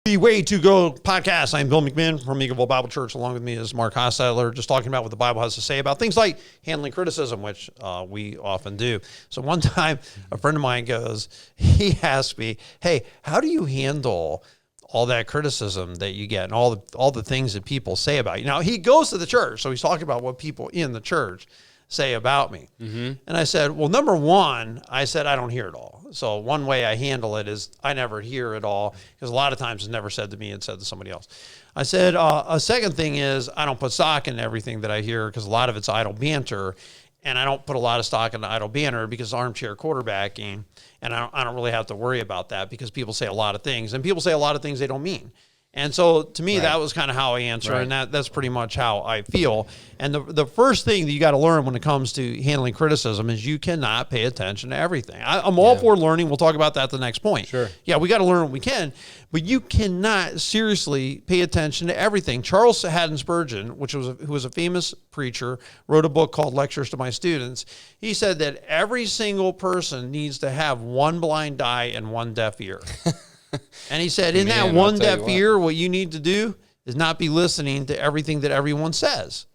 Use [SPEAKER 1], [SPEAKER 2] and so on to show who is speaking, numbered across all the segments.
[SPEAKER 1] The Way to Go podcast. I'm Bill McMinn from Eagleville Bible Church. Along with me is Mark Hostetler, just talking about what the Bible has to say about things like handling criticism, which we often do. So one time, a friend of mine he asked me, hey, how do you handle all that criticism that you get and all the things that people say about you? Now, he goes to the church, so he's talking about what people in the church say about me. Mm-hmm. And I said, well, number one, I don't hear it all. So one way I handle it is I never hear it all, because a lot of times it's never said to me, it's said to somebody else. I said, a second thing is I don't put stock in everything that I hear, because a lot of it's idle banter. And I don't put a lot of stock in the idle banter because it's armchair quarterbacking. And I don't really have to worry about that, because people say a lot of things, and people say a lot of things they don't mean. And so to me, that was kind of how I answer, and that's pretty much how I feel. And the first thing that you got to learn when it comes to handling criticism is you cannot pay attention to everything. I'm all for learning. We'll talk about that at the next point.
[SPEAKER 2] Sure.
[SPEAKER 1] Yeah, we got to learn what we can, but you cannot seriously pay attention to everything. Charles Haddon Spurgeon, who was a famous preacher, wrote a book called Lectures to My Students. He said that every single person needs to have one blind eye and one deaf ear. And he said, in that one deaf ear, what you need to do is not be listening to everything that everyone says,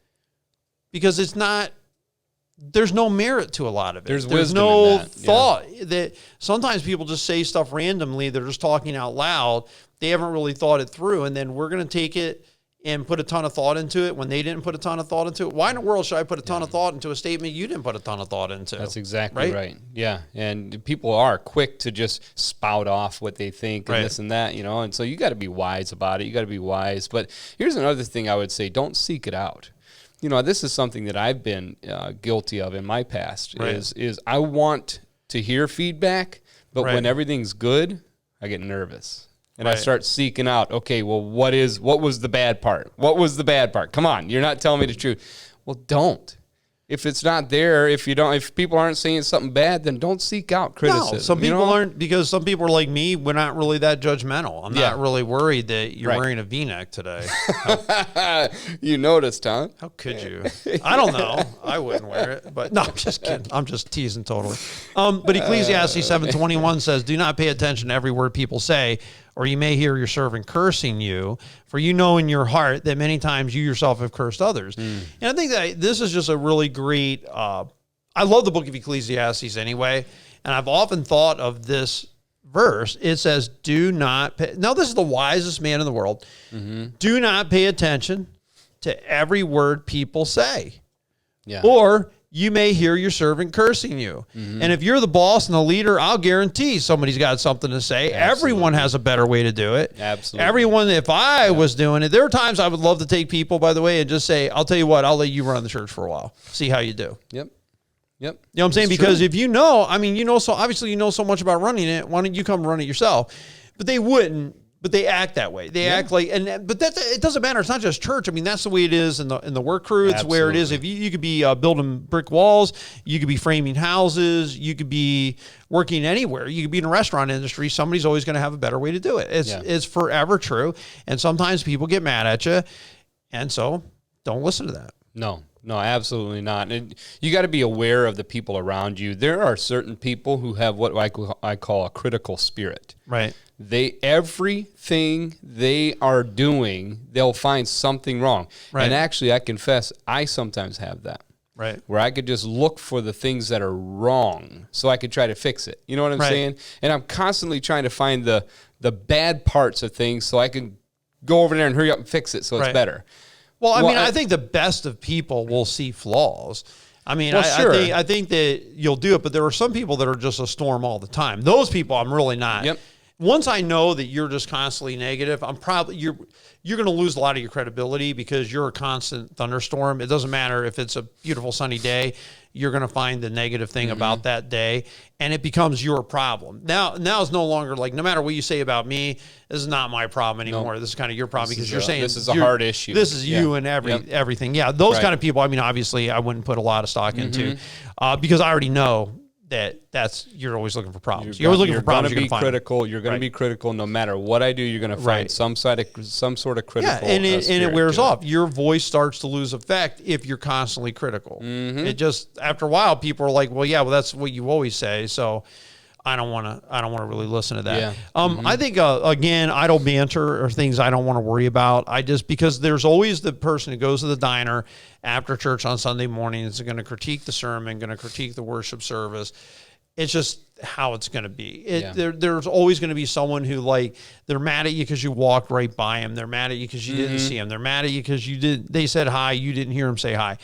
[SPEAKER 1] because there's no merit to a lot of it. There's no thought that sometimes people just say stuff randomly. They're just talking out loud. They haven't really thought it through. And then we're going to take it and put a ton of thought into it when they didn't put a ton of thought into it. Why in the world should I put a ton of thought into a statement you didn't put a ton of thought into?
[SPEAKER 2] That's exactly right. Yeah. And people are quick to just spout off what they think and this and that, and so you got to be wise about it. You got to be wise. But here's another thing I would say: don't seek it out. This is something that I've been guilty of in my past. Is I want to hear feedback, but when everything's good, I get nervous. And I start seeking out, okay, well, what was the bad part? What was the bad part? Come on, you're not telling me the truth. Well, don't. If it's not there, if people aren't saying something bad, then don't seek out criticism.
[SPEAKER 1] No, some people aren't, because some people are like me. We're not really that judgmental. I'm not really worried that you're wearing a V-neck today.
[SPEAKER 2] You noticed, huh?
[SPEAKER 1] How could you? I don't know. I wouldn't wear it, but no, I'm just kidding. I'm just teasing totally. But Ecclesiastes 7:21 says, "Do not pay attention to every word people say, or you may hear your servant cursing you, for you know in your heart that many times you yourself have cursed others." And I think that this is just a really great, I love the book of Ecclesiastes anyway, and I've often thought of this verse. It says, do not pay, now this is the wisest man in the world, do not pay attention to every word people say, or you may hear your servant cursing you. And if you're the boss and the leader, I'll guarantee somebody's got something to say. Absolutely. Everyone has a better way to do it.
[SPEAKER 2] Absolutely.
[SPEAKER 1] Everyone, if I was doing it, there are times I would love to take people, by the way, and just say, I'll tell you what, I'll let you run the church for a while. See how you do.
[SPEAKER 2] Yep.
[SPEAKER 1] You know what I'm saying? Because if so obviously you know so much about running it, why don't you come run it yourself? But they wouldn't. But they act that way. They act like, but it doesn't matter. It's not just church. I mean, that's the way it is in the work crew. It's where it is. If you could be building brick walls, you could be framing houses, you could be working anywhere. You could be in a restaurant industry. Somebody's always going to have a better way to do it. It's forever true. And sometimes people get mad at you, and so don't listen to that.
[SPEAKER 2] No, absolutely not. And you got to be aware of the people around you. There are certain people who have what I call a critical spirit.
[SPEAKER 1] Right.
[SPEAKER 2] Everything they are doing, they'll find something wrong. Right. And actually, I confess, I sometimes have that.
[SPEAKER 1] Right.
[SPEAKER 2] Where I could just look for the things that are wrong so I could try to fix it. You know what I'm saying? And I'm constantly trying to find the bad parts of things so I can go over there and hurry up and fix it so it's better.
[SPEAKER 1] Well, I think the best of people will see flaws. I mean, I think that you'll do it, but there are some people that are just a storm all the time. Those people I'm really not.
[SPEAKER 2] Yep.
[SPEAKER 1] Once I know that you're just constantly negative, you're going to lose a lot of your credibility, because you're a constant thunderstorm. It doesn't matter if it's a beautiful sunny day, you're going to find the negative thing about that day, and it becomes your problem. Now it's no longer like, no matter what you say about me, this is not my problem anymore. Nope. This is kind of your problem, because you're saying
[SPEAKER 2] this is a hard issue.
[SPEAKER 1] This is you and everything. Yeah, those kind of people, obviously I wouldn't put a lot of stock into, because I already know you're always looking for problems. You're always looking for problems. You're going to be
[SPEAKER 2] critical. You're going to be critical no matter what I do. You're going to find some sort of critical.
[SPEAKER 1] Yeah, and it wears off. Your voice starts to lose effect if you're constantly critical. It just, after a while, people are like, well, that's what you always say. So I don't want to really listen to that.
[SPEAKER 2] Yeah.
[SPEAKER 1] I think again, idle banter or things I don't want to worry about. Because there's always the person who goes to the diner after church on Sunday morning is going to critique the sermon, going to critique the worship service. It's just how it's going to be. There's always going to be someone who they're mad at you because you walked right by them. They're mad at you because you didn't see them. They're mad at you because they said hi, you didn't hear them say hi.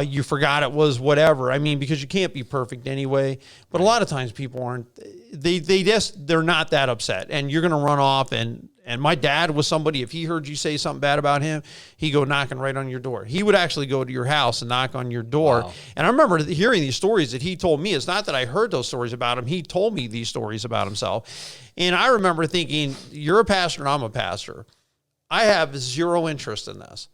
[SPEAKER 1] You forgot it was whatever. I mean, because you can't be perfect anyway. But a lot of times people aren't. They're not that upset, and you're going to run off. And my dad was somebody. If he heard you say something bad about him, he'd go knocking right on your door. He would actually go to your house and knock on your door. Wow. And I remember hearing these stories that he told me. It's not that I heard those stories about him. He told me these stories about himself. And I remember thinking, you're a pastor and I'm a pastor. I have zero interest in this.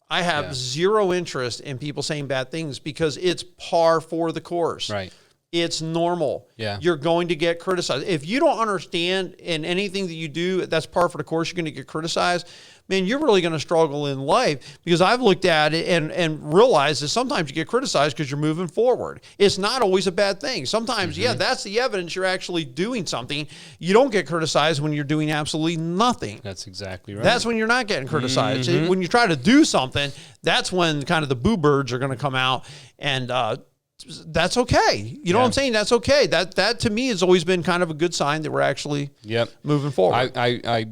[SPEAKER 1] I have zero interest in people saying bad things because it's par for the course.
[SPEAKER 2] Right.
[SPEAKER 1] It's normal.
[SPEAKER 2] Yeah.
[SPEAKER 1] You're going to get criticized. If you don't understand in anything that you do, that's par for the course, you're going to get criticized. Man, you're really going to struggle in life because I've looked at it and realized that sometimes you get criticized because you're moving forward. It's not always a bad thing. Sometimes, that's the evidence you're actually doing something. You don't get criticized when you're doing absolutely nothing.
[SPEAKER 2] That's exactly right.
[SPEAKER 1] That's when you're not getting criticized. When you try to do something, that's when kind of the boo birds are going to come out, and that's okay. You know what I'm saying? That's okay. That to me has always been kind of a good sign that we're actually moving forward.
[SPEAKER 2] I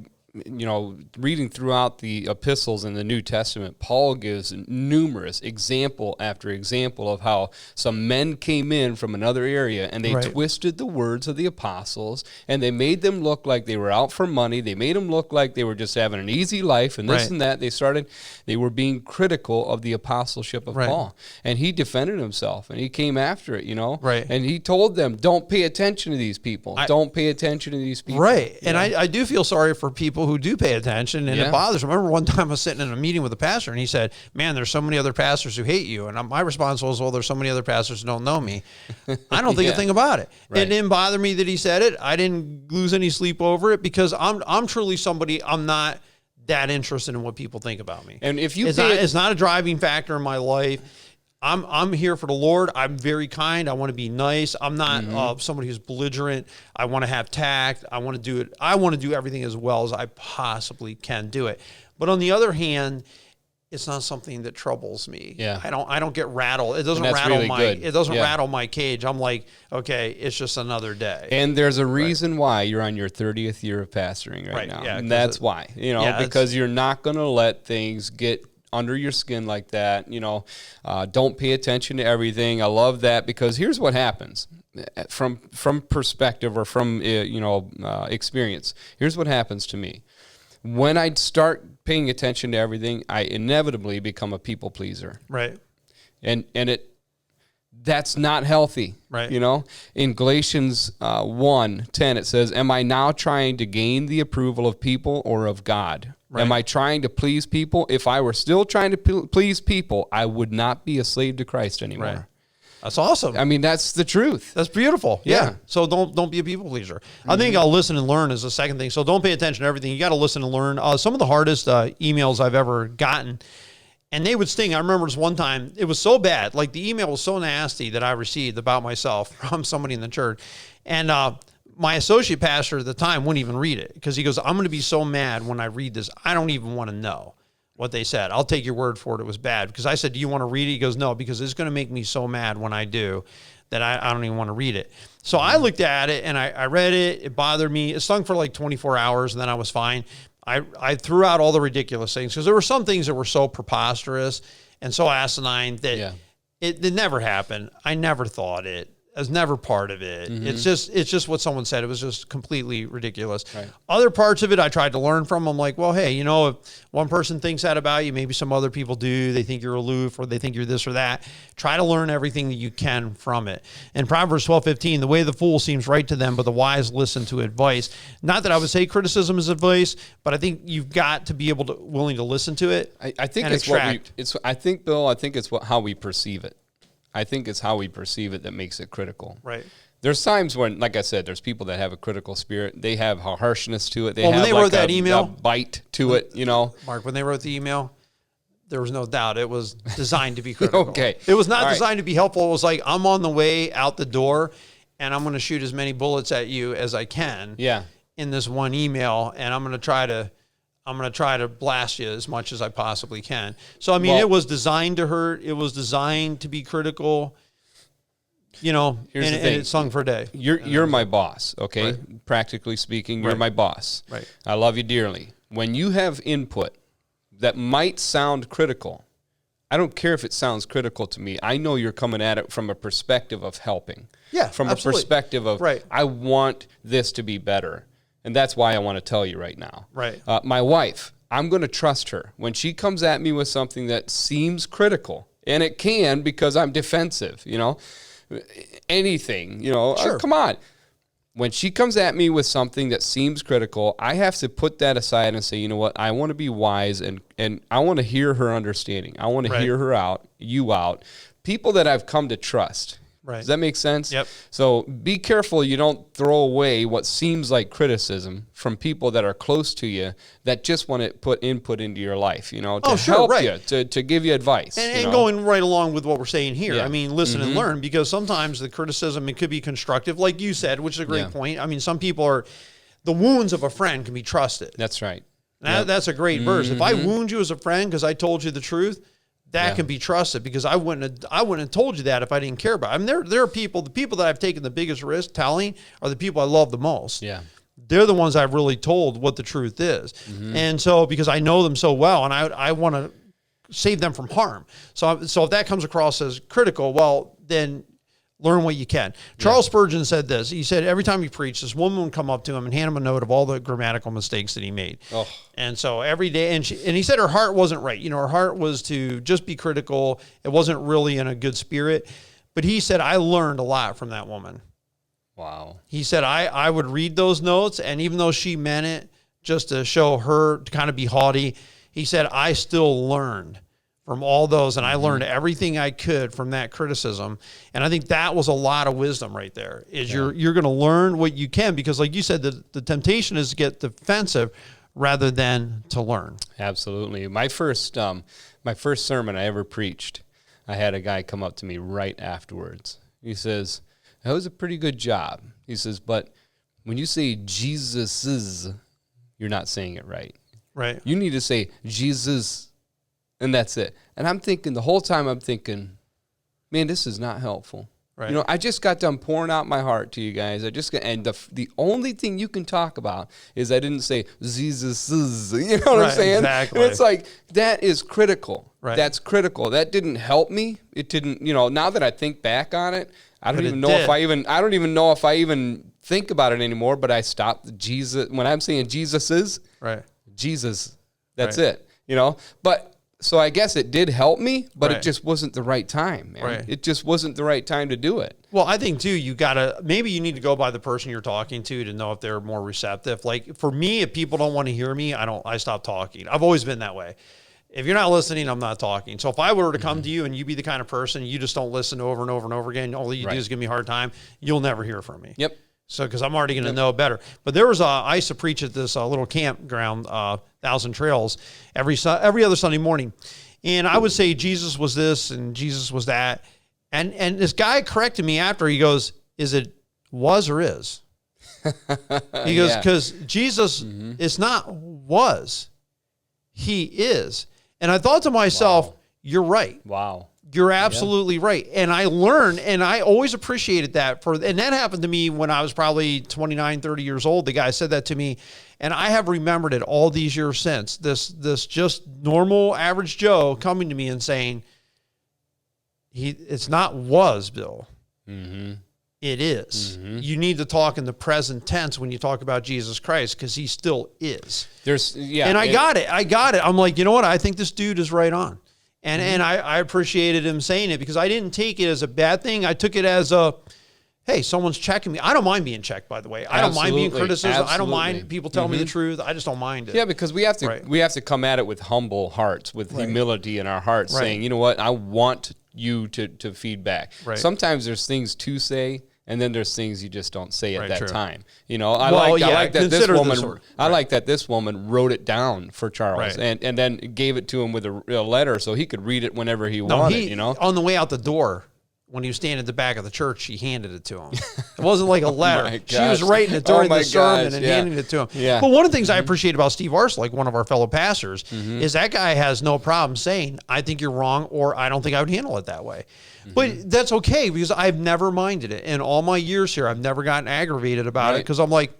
[SPEAKER 2] reading throughout the epistles in the New Testament, Paul gives numerous example after example of how some men came in from another area and they twisted the words of the apostles and they made them look like they were out for money. They made them look like they were just having an easy life and this and that. They were being critical of the apostleship of Paul, and he defended himself and he came after it, and he told them, don't pay attention to these people. Don't pay attention to these people.
[SPEAKER 1] Right. And I do feel sorry for people who do pay attention, and it bothers them. I remember one time I was sitting in a meeting with a pastor, and he said, man, there's so many other pastors who hate you. And my response was, well, there's so many other pastors who don't know me. I don't think a thing about it. Right. It didn't bother me that he said it. I didn't lose any sleep over it because I'm truly somebody, I'm not that interested in what people think about me.
[SPEAKER 2] And if you
[SPEAKER 1] it's not a driving factor in my life. I'm here for the Lord. I'm very kind. I want to be nice. I'm not somebody who's belligerent. I want to have tact. I want to do it. I want to do everything as well as I possibly can do it. But on the other hand, it's not something that troubles me.
[SPEAKER 2] Yeah.
[SPEAKER 1] I don't get rattled. It doesn't rattle my cage. I'm like, okay, it's just another day.
[SPEAKER 2] And there's a reason why you're on your 30th year of pastoring right now.
[SPEAKER 1] Yeah,
[SPEAKER 2] and that's why, because you're not going to let things get under your skin like that. Don't pay attention to everything. I love that because here's what happens from perspective or from experience. Here's what happens to me. When I start paying attention to everything, I inevitably become a people pleaser.
[SPEAKER 1] Right.
[SPEAKER 2] And that's not healthy.
[SPEAKER 1] Right.
[SPEAKER 2] In Galatians 1:10, it says, am I now trying to gain the approval of people or of God? Right. Am I trying to please people? If I were still trying to please people, I would not be a slave to Christ anymore. Right.
[SPEAKER 1] That's awesome.
[SPEAKER 2] I mean, that's the truth.
[SPEAKER 1] That's beautiful. Yeah. So don't be a people pleaser. I think I'll listen and learn is the second thing. So don't pay attention to everything. You got to listen and learn. Some of the hardest emails I've ever gotten, and they would sting. I remember this one time, it was so bad. Like the email was so nasty that I received about myself from somebody in the church. And my associate pastor at the time wouldn't even read it because he goes, I'm going to be so mad when I read this. I don't even want to know what they said. I'll take your word for it. It was bad. Because I said, do you want to read it? He goes, no, because it's going to make me so mad when I do that I don't even want to read it. So I looked at it and I read it. It bothered me. It stung for like 24 hours and then I was fine. I threw out all the ridiculous things because there were some things that were so preposterous and so asinine that it never happened. I never thought it. I was never part of it. It's just what someone said. It was just completely ridiculous. Right. Other parts of it I tried to learn from. I'm like, well, hey, if one person thinks that about you, maybe some other people do. They think you're aloof or they think you're this or that. Try to learn everything that you can from it. And Proverbs 12:15, the way of the fool seems right to them, but the wise listen to advice. Not that I would say criticism is advice, but I think you've got to be willing to listen to it.
[SPEAKER 2] I think it's how we perceive it. I think it's how we perceive it that makes it critical.
[SPEAKER 1] Right.
[SPEAKER 2] There's times when, like I said, there's people that have a critical spirit. They have a harshness to it.
[SPEAKER 1] When they wrote that email,
[SPEAKER 2] a bite to it,
[SPEAKER 1] Mark, when they wrote the email, there was no doubt it was designed to be critical.
[SPEAKER 2] Okay.
[SPEAKER 1] It was not designed to be helpful. It was like, I'm on the way out the door, and I'm going to shoot as many bullets at you as I can.
[SPEAKER 2] Yeah.
[SPEAKER 1] In this one email, and I'm going to try to blast you as much as I possibly can. So I mean, it was designed to hurt. It was designed to be critical. You know,
[SPEAKER 2] here's the thing.
[SPEAKER 1] and it sung for a day.
[SPEAKER 2] You're my boss, okay?
[SPEAKER 1] Right.
[SPEAKER 2] Practically speaking, you're my boss.
[SPEAKER 1] Right.
[SPEAKER 2] I love you dearly. When you have input that might sound critical, I don't care if it sounds critical to me. I know you're coming at it from a perspective of helping.
[SPEAKER 1] Yeah,
[SPEAKER 2] from
[SPEAKER 1] absolutely.
[SPEAKER 2] a perspective of, I want this to be better. And that's why I want to tell you right now.
[SPEAKER 1] Right.
[SPEAKER 2] My wife, I'm going to trust her. When she comes at me with something that seems critical, and it can because I'm defensive, you know, anything, you know,
[SPEAKER 1] sure.
[SPEAKER 2] Come on. When she comes at me with something that seems critical, I have to put that aside and say, you know what, I want to be wise and I want to hear her understanding. I want to hear her out, you out. People that I've come to trust.
[SPEAKER 1] Right.
[SPEAKER 2] Does that make sense?
[SPEAKER 1] Yep.
[SPEAKER 2] So be careful you don't throw away what seems like criticism from people that are close to you that just want to put input into your life, you know, to help you, to give you advice.
[SPEAKER 1] And going right along with what we're saying here.
[SPEAKER 2] Yeah.
[SPEAKER 1] I mean, listen and learn, because sometimes the criticism, it could be constructive, like you said, which is a great point. I mean, some people are, the wounds of a friend can be trusted.
[SPEAKER 2] That's right.
[SPEAKER 1] That's a great verse. If I wound you as a friend because I told you the truth, that can be trusted, because I wouldn't have told you that if I didn't care about it. I mean, there are people, the people that I've taken the biggest risk telling are the people I love the most.
[SPEAKER 2] Yeah.
[SPEAKER 1] They're the ones I've really told what the truth is. And so, because I know them so well, and I want to save them from harm. So if that comes across as critical, well, then learn what you can. Charles Spurgeon said this. He said every time he preached, this woman would come up to him and hand him a note of all the grammatical mistakes that he made. Oh. And so every day, and he said her heart wasn't right. You know, her heart was to just be critical. It wasn't really in a good spirit. But he said, I learned a lot from that woman.
[SPEAKER 2] Wow.
[SPEAKER 1] He said, I would read those notes, and even though she meant it just to show her to kind of be haughty, he said, I still learned from all those, and I learned everything I could from that criticism. And I think that was a lot of wisdom right there, is you're going to learn what you can, because like you said, the temptation is to get defensive rather than to learn.
[SPEAKER 2] Absolutely. My first sermon I ever preached, I had a guy come up to me right afterwards. He says, that was a pretty good job. He says, but when you say Jesus's, you're not saying it right.
[SPEAKER 1] Right.
[SPEAKER 2] You need to say Jesus, and that's it. And I'm thinking, the whole time I'm thinking, man, this is not helpful. Right. You know, I just got done pouring out my heart to you guys. And the only thing you can talk about is I didn't say Jesus. You know what I'm saying?
[SPEAKER 1] Exactly.
[SPEAKER 2] And it's like, that is critical.
[SPEAKER 1] Right.
[SPEAKER 2] That's critical. That didn't help me. It didn't. You know, now that I think back on it, I don't even know if I even think about it anymore. But I stopped Jesus when I'm saying Jesus is Jesus. That's it. You know, but. So I guess it did help me, but it just wasn't the right time, man.
[SPEAKER 1] Right.
[SPEAKER 2] It just wasn't the right time to do it.
[SPEAKER 1] Well, I think, too, maybe you need to go by the person you're talking to know if they're more receptive. Like, for me, if people don't want to hear me, I stop talking. I've always been that way. If you're not listening, I'm not talking. So if I were to come to you and you be the kind of person, you just don't listen over and over and over again, all you do is give me a hard time, you'll never hear from me.
[SPEAKER 2] Yep.
[SPEAKER 1] So, because I'm already going to know better. But there was I used to preach at this little campground, Thousand Trails, every other Sunday morning. And I would say Jesus was this and Jesus was that. And this guy corrected me after. He goes, is it was or is? He goes, because Jesus is not was. He is. And I thought to myself, you're right.
[SPEAKER 2] Wow.
[SPEAKER 1] You're absolutely right. And I learned, and I always appreciated that. And that happened to me when I was probably 29, 30 years old. The guy said that to me, and I have remembered it all these years since. This just normal, average Joe coming to me and saying, it's not was, Bill. Mm-hmm. It is. Mm-hmm. You need to talk in the present tense when you talk about Jesus Christ, because he still is. And I got it. I'm like, you know what? I think this dude is right on. And I appreciated him saying it, because I didn't take it as a bad thing. I took it as hey, someone's checking me. I don't mind being checked, by the way. I don't mind being criticized. I don't mind people telling me the truth. I just don't mind it.
[SPEAKER 2] Yeah, because we have to come at it with humble hearts, with humility in our hearts, saying, you know what, I want you to feed back. Right. Sometimes there's things to say, and then there's things you just don't say at that time. You know, I like that this woman wrote it down for Charles, and then gave it to him with a letter so he could read it whenever he wanted. You know,
[SPEAKER 1] on the way out the door, when he was standing at the back of the church, she handed it to him. It wasn't like a letter. She
[SPEAKER 2] gosh.
[SPEAKER 1] was writing it during the sermon
[SPEAKER 2] gosh,
[SPEAKER 1] and
[SPEAKER 2] yeah.
[SPEAKER 1] handing it to him.
[SPEAKER 2] Yeah.
[SPEAKER 1] But one of the things I appreciate about Steve Ars, like one of our fellow pastors, is that guy has no problem saying, I think you're wrong, or I don't think I would handle it that way. But that's okay, because I've never minded it. In all my years here, I've never gotten aggravated about it, because I'm like,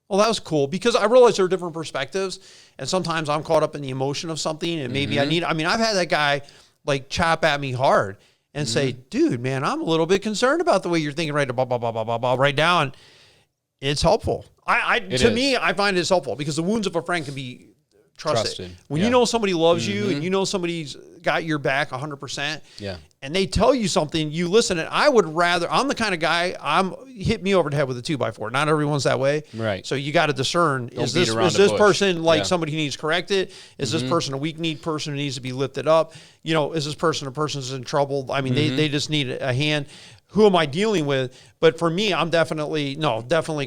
[SPEAKER 1] well, that was cool, because I realize there are different perspectives, and sometimes I'm caught up in the emotion of something, and maybe I've had that guy like chop at me hard and say, dude, man, I'm a little bit concerned about the way you're thinking, right? Blah, blah, blah, blah, blah, blah, right down. It's helpful. To me, I find it's helpful, because the wounds of a friend can be trusted. When you know somebody loves you, and you know somebody's got your back 100%, and they tell you something, you listen. And I would rather, I'm the kind of guy, hit me over the head with a 2x4. Not everyone's that way.
[SPEAKER 2] Right.
[SPEAKER 1] So you got to discern, is this person like somebody who needs corrected? Is this person a weak-kneed person who needs to be lifted up? You know, is this person a person who's in trouble? I mean, they just need a hand. Who am I dealing with? But for me, I'm definitely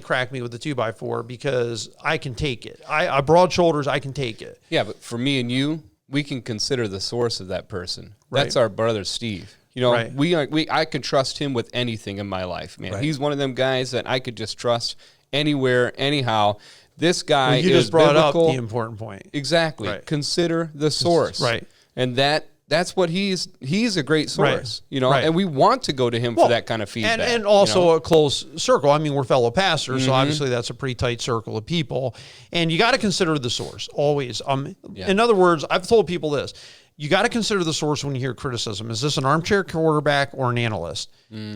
[SPEAKER 1] crack me with the 2x4, because I can take it. I broad shoulders, I can take it.
[SPEAKER 2] Yeah, but for me and you, we can consider the source of that person. Right. That's our brother Steve. You know, I can trust him with anything in my life, man. Right. He's one of them guys that I could just trust anywhere, anyhow. This guy
[SPEAKER 1] you
[SPEAKER 2] is
[SPEAKER 1] just brought
[SPEAKER 2] biblical.
[SPEAKER 1] up the important point.
[SPEAKER 2] Exactly. Right. Consider the source.
[SPEAKER 1] Right.
[SPEAKER 2] And that's what he's a great source, you know, and we want to go to him for that kind of feedback.
[SPEAKER 1] And also a close circle. I mean, we're fellow pastors, so obviously that's a pretty tight circle of people. And you got to consider the source, always. In other words, I've told people this. You got to consider the source when you hear criticism. Is this an armchair quarterback or an analyst?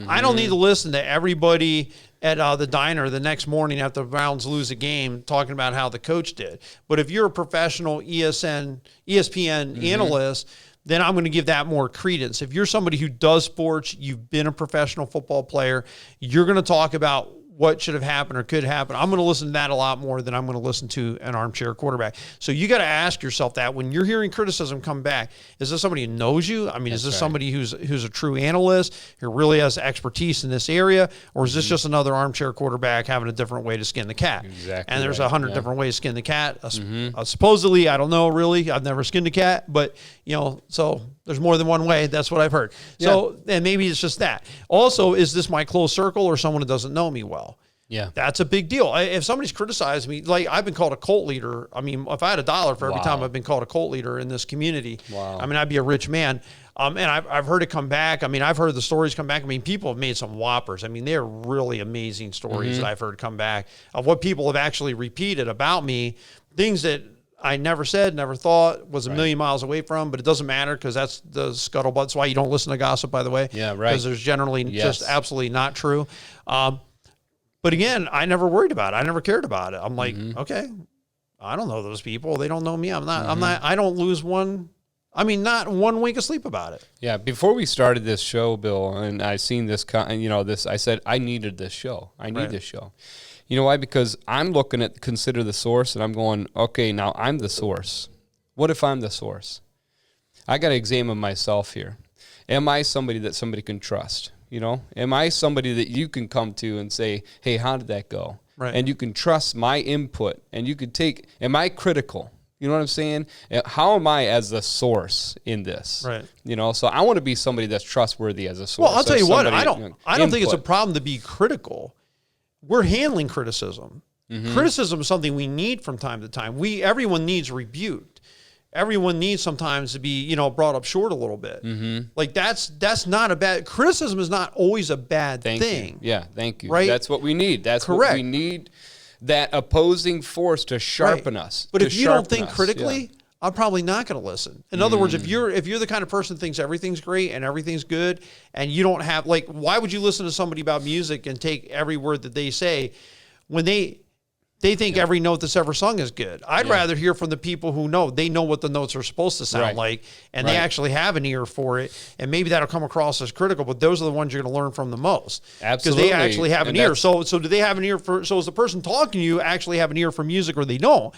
[SPEAKER 1] I don't need to listen to everybody at the diner the next morning after the Browns lose a game talking about how the coach did. But if you're a professional ESPN analyst, then I'm going to give that more credence. If you're somebody who does sports, you've been a professional football player, you're going to talk about what should have happened or could happen. I'm going to listen to that a lot more than I'm going to listen to an armchair quarterback. So you got to ask yourself that when you're hearing criticism come back, is this somebody who knows you? I mean, is this somebody who's a true analyst who really has expertise in this area? Or is this just another armchair quarterback having a different way to skin the cat?
[SPEAKER 2] Exactly.
[SPEAKER 1] And there's 100 different ways to skin the cat. Supposedly, I don't know really. I've never skinned a cat, but so there's more than one way. That's what I've heard. So, and maybe it's just that. Also, is this my close circle or someone who doesn't know me well?
[SPEAKER 2] Yeah.
[SPEAKER 1] That's a big deal. If somebody's criticized me, like I've been called a cult leader. I mean, if I had $1 for every time I've been called a cult leader in this community, I mean, I'd be a rich man. And I've heard it come back. I mean, I've heard the stories come back. I mean, people have made some whoppers. I mean, they're really amazing stories that I've heard come back of what people have actually repeated about me, things that I never said, never thought, was a million miles away from, but it doesn't matter because that's the scuttlebutt. That's why you don't listen to gossip, by the way.
[SPEAKER 2] Yeah, right.
[SPEAKER 1] Because there's generally just absolutely not true. But again, I never worried about it. I never cared about it. I'm like, okay, I don't know those people. They don't know me. I don't lose not one wink of sleep about it.
[SPEAKER 2] Yeah. Before we started this show, Bill, and I seen this, I said, I needed this show. I need this show. You know why? Because I'm looking at consider the source, and I'm going, okay, now I'm the source. What if I'm the source? I got to examine myself here. Am I somebody that somebody can trust? You know, am I somebody that you can come to and say, hey, how did that go?
[SPEAKER 1] Right.
[SPEAKER 2] And you can trust my input, and you could am I critical? You know what I'm saying? How am I as the source in this?
[SPEAKER 1] Right.
[SPEAKER 2] You know, so I want to be somebody that's trustworthy as a source.
[SPEAKER 1] Well, I'll tell you what, I don't think it's a problem to be critical. We're handling criticism. Criticism is something we need from time to time. Everyone needs rebuked. Everyone needs sometimes to be, brought up short a little bit. Like that's not a bad, criticism is not always a bad thing.
[SPEAKER 2] Yeah, thank you.
[SPEAKER 1] Right?
[SPEAKER 2] That's what we need. That's what we need, that opposing force to sharpen us.
[SPEAKER 1] But if you don't think critically, I'm probably not going to listen. In other words, if you're the kind of person that thinks everything's great and everything's good, and you don't have, like, why would you listen to somebody about music and take every word that they say when they think every note that's ever sung is good? I'd rather hear from the people who know what the notes are supposed to sound like, and they actually have an ear for it. And maybe that'll come across as critical, but those are the ones you're going to learn from the most.
[SPEAKER 2] Absolutely.
[SPEAKER 1] Because they actually have an ear. So do they have an ear for, so does the person talking to you actually have an ear for music, or they don't?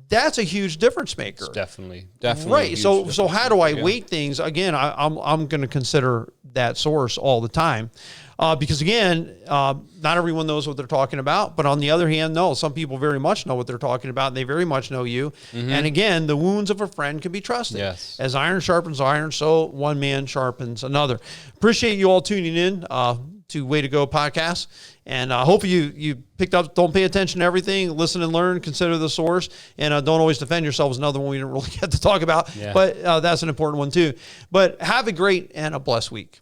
[SPEAKER 1] that's a huge difference maker.
[SPEAKER 2] Definitely.
[SPEAKER 1] Right. So how do I weight things? Again, I'm going to consider that source all the time. Because again, not everyone knows what they're talking about, but on the other hand, no, some people very much know what they're talking about, and they very much know you. And again, the wounds of a friend can be trusted.
[SPEAKER 2] Yes.
[SPEAKER 1] As iron sharpens iron, so one man sharpens another. Appreciate you all tuning in to Way to Go podcast. And hopefully you picked up, don't pay attention to everything, listen and learn, consider the source, and don't always defend yourself is another one we didn't really get to talk about, but that's an important one too. But have a great and a blessed week.